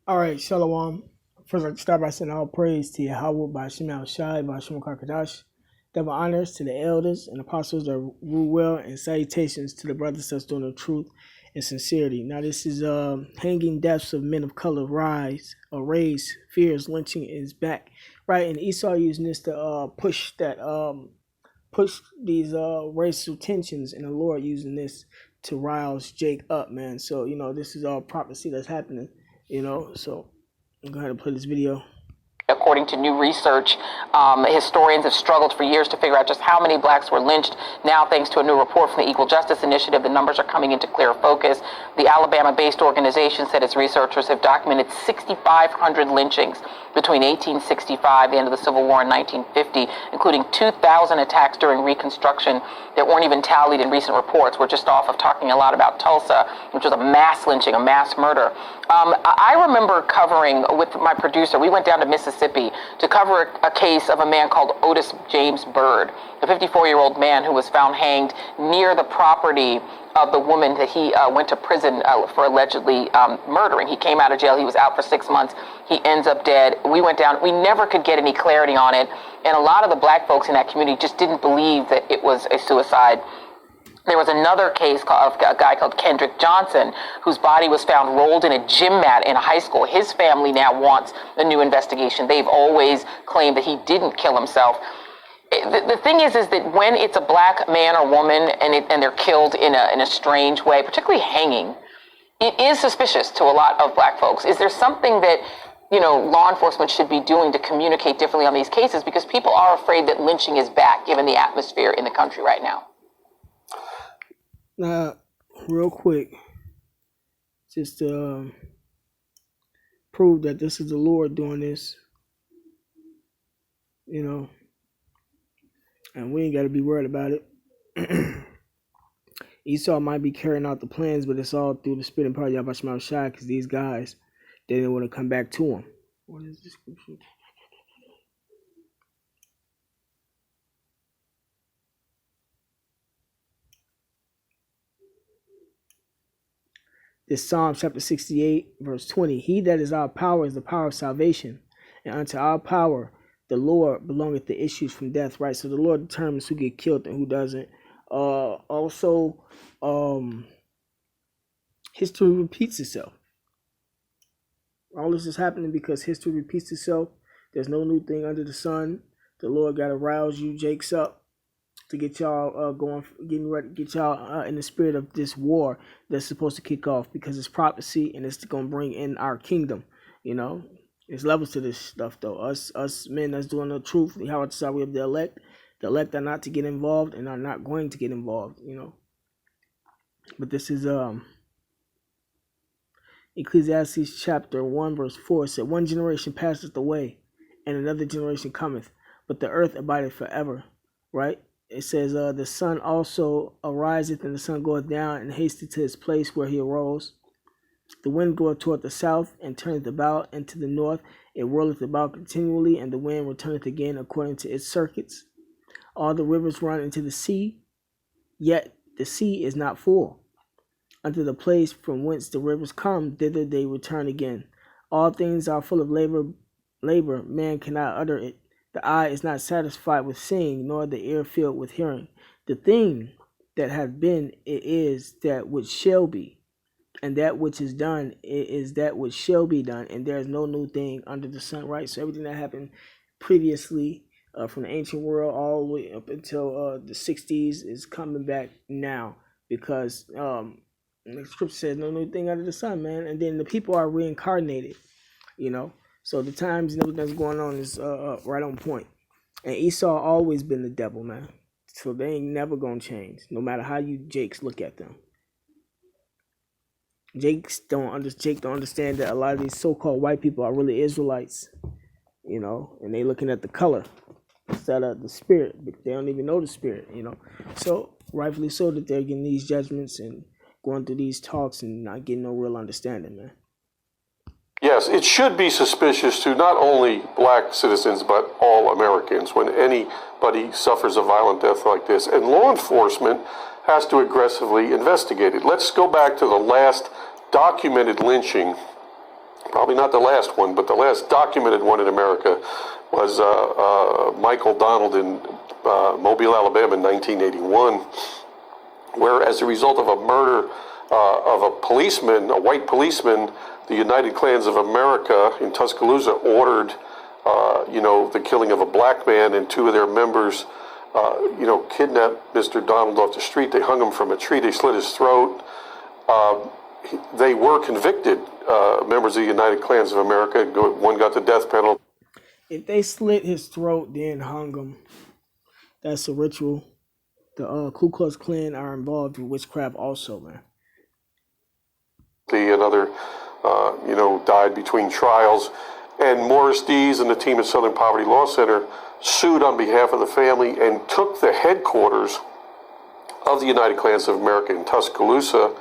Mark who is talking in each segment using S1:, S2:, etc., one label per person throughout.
S1: All right, Shalom. First, I'd like to start by saying all praise to Yahweh by Shem Shai, by Shem Kakadash. Double honors to the elders and apostles that rule well, and salutations to the brothers that's doing the truth and sincerity. Now, this is hanging deaths of men of color rise or raise fears. Lynching is back, right? And Esau using this to push these racial tensions, and the Lord using this to rouse Jake up, man. So this is all prophecy that's happening. So I'm going to play this video.
S2: According to new research, historians have struggled for years to figure out just how many blacks were lynched. Now, thanks to a new report from the Equal Justice Initiative, the numbers are coming into clear focus. The Alabama-based organization said its researchers have documented 6,500 lynchings between 1865, the end of the Civil War, and 1950, including 2,000 attacks during Reconstruction that weren't even tallied in recent reports. We're just off of talking a lot about Tulsa, which was a mass lynching, a mass murder. I remember covering with my producer, we went down to Mississippi to cover a case of a man called Otis James Byrd, a 54-year-old man who was found hanged near the property of the woman that he went to prison for allegedly murdering. He came out of jail. He was out for 6 months. He ends up dead. We went down. We never could get any clarity on it. And a lot of the black folks in that community just didn't believe that it was a suicide. There was another case of a guy called Kendrick Johnson, whose body was found rolled in a gym mat in a high school. His family now wants a new investigation. They've always claimed that he didn't kill himself. The thing is that when it's a black man or woman and they're killed in a strange way, particularly hanging, it is suspicious to a lot of black folks. Is there something that law enforcement should be doing to communicate differently on these cases? Because people are afraid that lynching is back, given the atmosphere in the country right now.
S1: Now, real quick, just to prove that this is the Lord doing this, and we ain't got to be worried about it. Esau might be carrying out the plans, but it's all through the spirit and power of Yahweh Shema Shai, because these guys, they didn't want to come back to him. What is the scripture? This Psalm chapter 68, verse 20. He that is our power is the power of salvation, and unto our power the Lord belongeth the issues from death, right? So the Lord determines who get killed and who doesn't. Also, history repeats itself. All this is happening because history repeats itself. There's no new thing under the sun. The Lord got to rouse you, Jakes, up to get y'all getting ready, get y'all in the spirit of this war that's supposed to kick off, because it's prophecy and it's going to bring in our kingdom. There's levels to this stuff, though. Us men that's doing the truth, how it's we have the elect are not to get involved and are not going to get involved. But this is Ecclesiastes chapter 1 verse 4. It said, one generation passeth away, and another generation cometh, but the earth abideth forever. Right? It says, the sun also ariseth, and the sun goeth down, and hasteth to his place where he arose. The wind goeth toward the south, and turneth about, and to the north. It whirleth about continually, and the wind returneth again according to its circuits. All the rivers run into the sea, yet the sea is not full. Unto the place from whence the rivers come, thither they return again. All things are full of labor, man cannot utter it. The eye is not satisfied with seeing, nor the ear filled with hearing. The thing that hath been, it is that which shall be, and that which is done, it is that which shall be done, and there is no new thing under the sun, right? So everything that happened previously from the ancient world all the way up until the 60s is coming back now, because the scripture says no new thing under the sun, man. And then the people are reincarnated, So the times and everything that's going on is right on point. And Esau always been the devil, man. So they ain't never gonna change, no matter how you Jakes look at them. Jake don't understand that a lot of these so-called white people are really Israelites, and they looking at the color instead of the spirit, but they don't even know the spirit, So rightfully so that they're getting these judgments and going through these talks and not getting no real understanding, man.
S3: Yes, it should be suspicious to not only black citizens, but all Americans when anybody suffers a violent death like this. And law enforcement has to aggressively investigate it. Let's go back to the last documented lynching, probably probably not the last one, but the last documented one in America was Michael Donald in Mobile, Alabama in 1981, where as a result of a murder of a policeman, a white policeman, the United Klans of America in Tuscaloosa ordered, the killing of a black man, and two of their members, kidnapped Mr. Donald off the street. They hung him from a tree. They slit his throat. They were convicted, members of the United Klans of America. One got the death penalty.
S1: If they slit his throat, then hung him, that's a ritual. The Ku Klux Klan are involved in witchcraft also, man.
S3: Another, died between trials. And Morris Dees and the team at Southern Poverty Law Center sued on behalf of the family and took the headquarters of the United Klans of America in Tuscaloosa.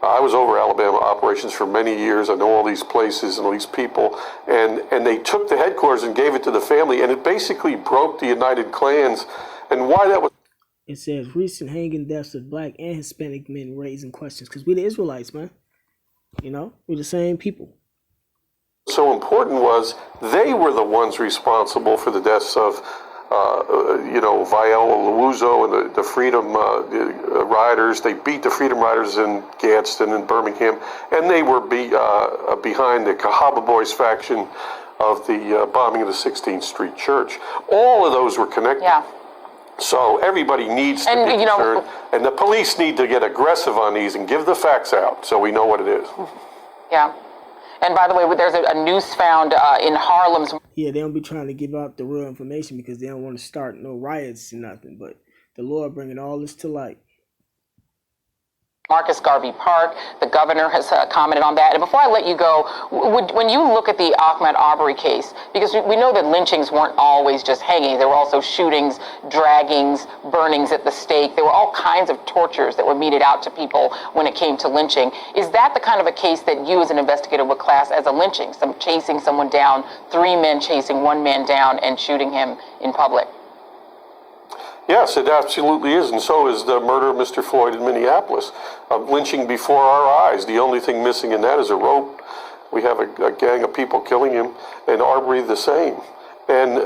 S3: I was over Alabama operations for many years. I know all these places and all these people. And they took the headquarters and gave it to the family, and it basically broke the United Klans. And why that was...
S1: It says recent hanging deaths of black and Hispanic men raising questions. Because we the Israelites, man. We're the same people.
S3: So important was they were the ones responsible for the deaths of, Viola Liuzzo and the Freedom Riders. They beat the Freedom Riders in Gadsden and Birmingham, and they were behind the Cahaba Boys faction of the bombing of the 16th Street Church. All of those were connected.
S2: Yeah.
S3: So everybody needs to be concerned, and the police need to get aggressive on these and give the facts out so we know what it is.
S2: Yeah. And by the way, there's a noose found in Harlem's...
S1: Yeah, they don't be trying to give out the real information because they don't want to start no riots or nothing. But the Lord bringing all this to light.
S2: Marcus Garvey Park, the governor has commented on that. And before I let you go, when you look at the Ahmaud Arbery case, because we know that lynchings weren't always just hanging, there were also shootings, draggings, burnings at the stake. There were all kinds of tortures that were meted out to people when it came to lynching. Is that the kind of a case that you as an investigator would class as a lynching, chasing someone down, 3 men chasing 1 man down and shooting him in public?
S3: Yes, it absolutely is, and so is the murder of Mr. Floyd in Minneapolis. Lynching before our eyes. The only thing missing in that is a rope. We have a gang of people killing him, and Arbery the same. And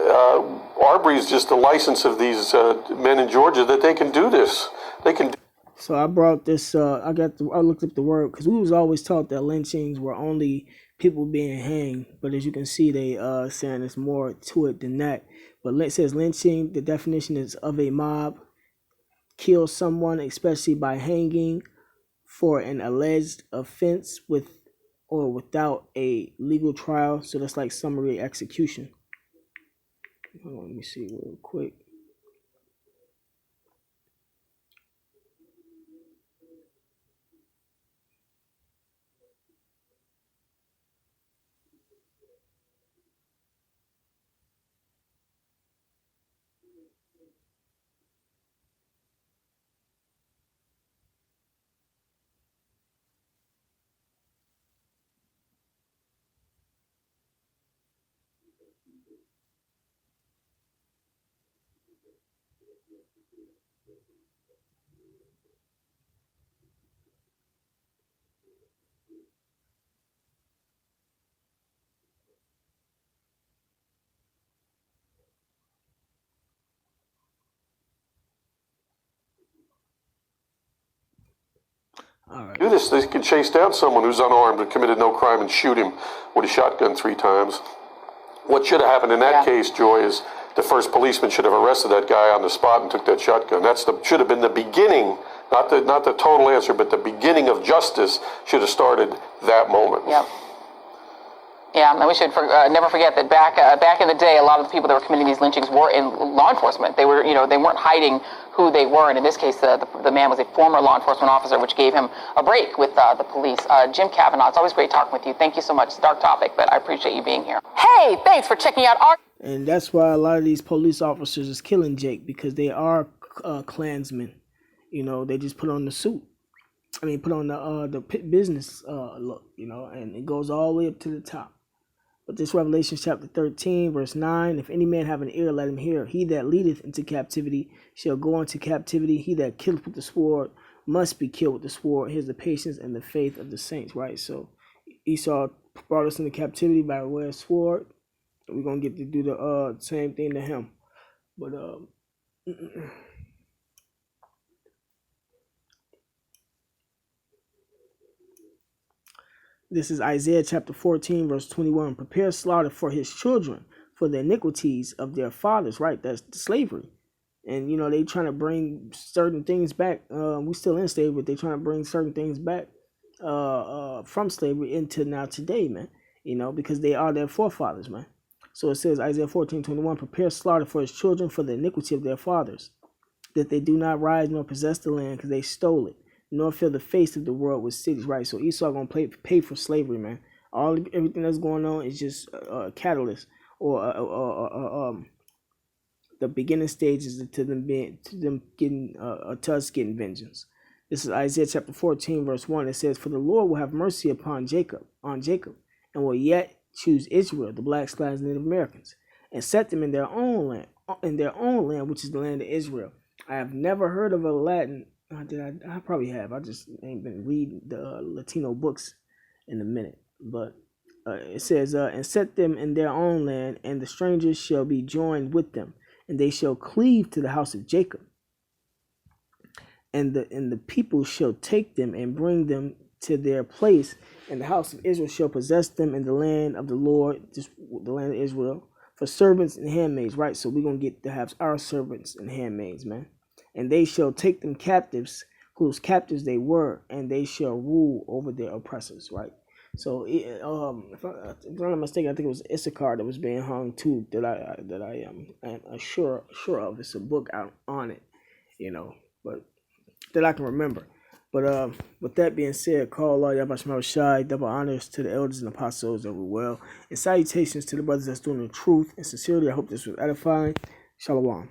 S3: Arbery is just a license of these men in Georgia that they can do this. They can.
S1: So I brought this. I looked up the word because we was always taught that lynchings were only people being hanged, but as you can see, they saying there's more to it than that. But it says lynching, the definition is of a mob, kill someone, especially by hanging, for an alleged offense with or without a legal trial. So that's like summary execution. Let me see real quick. All right.
S3: Do this. They can chase down someone who's unarmed and committed no crime and shoot him with a shotgun 3 times. What should have happened in that case, Joy, is the first policeman should have arrested that guy on the spot and took that shotgun. Should have been the beginning, not the total answer, but the beginning of justice should have started that moment.
S2: Yep. Yeah, and we should never forget that back in the day, a lot of the people that were committing these lynchings were in law enforcement. They were, they weren't hiding who they were, and in this case, the man was a former law enforcement officer, which gave him a break with the police. Jim Kavanaugh, it's always great talking with you. Thank you so much. It's a dark topic, but I appreciate you being here. Hey, thanks for checking out our...
S1: And that's why a lot of these police officers is killing Jake, because they are Klansmen. They just put on the suit. Put on the business look, and it goes all the way up to the top. But this Revelation chapter 13, verse 9, if any man have an ear, let him hear. He that leadeth into captivity shall go into captivity. He that killeth with the sword must be killed with the sword. Here's the patience and the faith of the saints, right? So Esau brought us into captivity by the way of sword. We're gonna get to do the same thing to him. But this is Isaiah chapter 14, verse 21. Prepare slaughter for his children, for the iniquities of their fathers, right? That's slavery. And, they trying to bring certain things back. We still in slavery, but they trying to bring certain things back from slavery into now today, man. Because they are their forefathers, man. So it says, Isaiah 14:21, prepare slaughter for his children for the iniquity of their fathers, that they do not rise nor possess the land because they stole it, nor fill the face of the world with cities, right? So Esau going to pay for slavery, man. Everything that's going on is just a catalyst or the beginning stages to us getting vengeance. This is Isaiah chapter 14, verse 1. It says, for the Lord will have mercy upon Jacob, and will yet choose Israel, the blacks, and Native Americans, and set them in their own land, which is the land of Israel. I have never heard of a Latin. I probably have. I just ain't been reading the Latino books in a minute. But it says, and set them in their own land, and the strangers shall be joined with them, and they shall cleave to the house of Jacob. And the people shall take them and bring them to their place, and the house of Israel shall possess them in the land of the Lord, just the land of Israel, for servants and handmaids, right? So we're going to get to have our servants and handmaids, man. And they shall take them captives, whose captives they were, and they shall rule over their oppressors, right? So, if I'm not mistaken, I think it was Issachar that was being hung too. That I am sure of. It's a book out on it, but that I can remember. But with that being said, call Allah Yabashmal Shai, double honors to the elders and apostles that were well, and salutations to the brothers that's doing the truth. And sincerely, I hope this was edifying. Shalom.